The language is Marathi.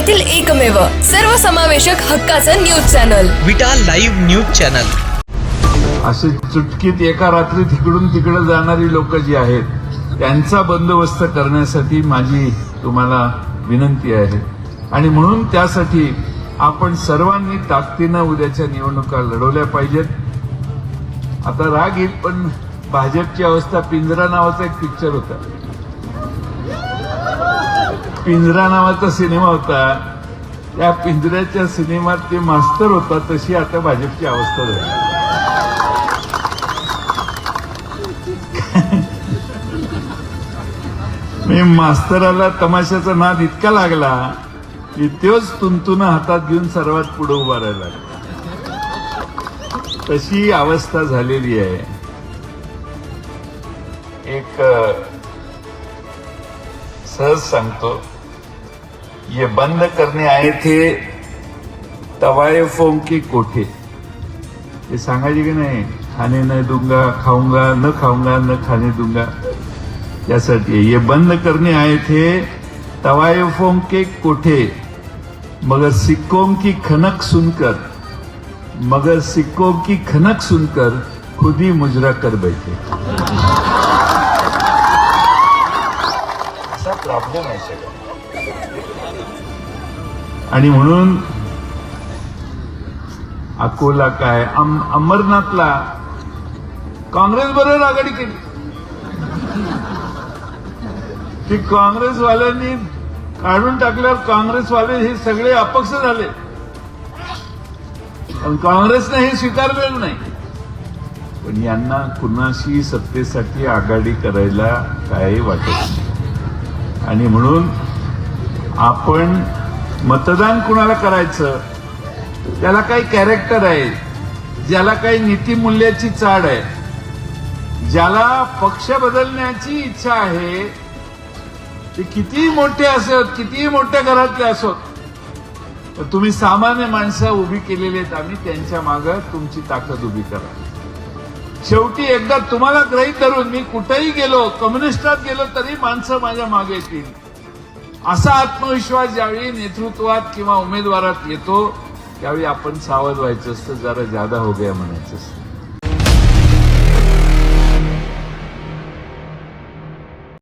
येथील एकमेव सर्वसमावेशक हक्काचं न्यूज चॅनल विटा लाईव्ह न्यूज चॅनल। असे चुटकीत एका रात्रीत इकडून तिकडे जाणारी लोक जी आहेत त्यांचा बंदोबस्त करण्यासाठी माझी तुम्हाला विनंती आहे आणि म्हणून त्यासाठी आपण सर्वांनी ताकदीनं उद्याच्या निवडणुका लढवल्या पाहिजेत। आता राग येईल पण भाजपची अवस्था पिंजरा नावाचा एक पिक्चर होता, पिंजरा नावाचा सिनेमा होता, त्या पिंजऱ्याच्या सिनेमात ते मास्तर होता, तशी आता भाजपची अवस्था झाली। मी मास्तराला तमाशाचा नाद इतका लागला की तोच तुंतुन हातात घेऊन सर्वात पुढे उभा राहिला, तशी अवस्था झालेली आहे। एक सहज सांगतो, ये बंद करने आए थे तवायफों के कोठे, ये सांगायचे की नाही, खाने न दूंगा खाऊंगा न खाऊंगा न खाने दूंगा, त्यासाठी ये बंद करने आए थे तवायफों के कोठे, मगर सिक्कों की खनक सुनकर, मगर सिक्कों की खनक सुनकर खुद ही मुजरा कर बैठे। असा प्रॉब्लेम आहे सगळं। आणि म्हणून अकोला काय अमरनाथला काँग्रेस बरोबर आघाडी केली, ती काँग्रेसवाल्यांनी काढून टाकल्यावर काँग्रेसवाले हे सगळे अपक्ष झाले, पण काँग्रेसने हे स्वीकारलेलं नाही। पण यांना कुणाशी सत्तेसाठी आघाडी करायला काही वाटत नाही आणि म्हणून आपण मतदान कुणाला करायचं, त्याला काही कॅरेक्टर आहे, ज्याला काही नीतिमूल्याची चाड आहे, ज्याला पक्ष बदलण्याची इच्छा आहे, ते कितीही मोठे असोत, कितीही मोठ्या घरातले असोत, तर तुम्ही सामान्य माणसं उभी केलेली आहेत, आम्ही त्यांच्या मागे तुमची ताकद उभी करा। शेवटी एकदा तुम्हाला गृहीत धरून मी कुठेही गेलो, कम्युनिस्टात गेलो तरी माणसं माझ्या मागे येतील, असा आत्मविश्वास ज्यावेळी नेतृत्वात किंवा उमेदवारात येतो त्यावेळी आपण सावध व्हायचं असतं, जरा ज्यादा हो गया म्हणायचं असतं।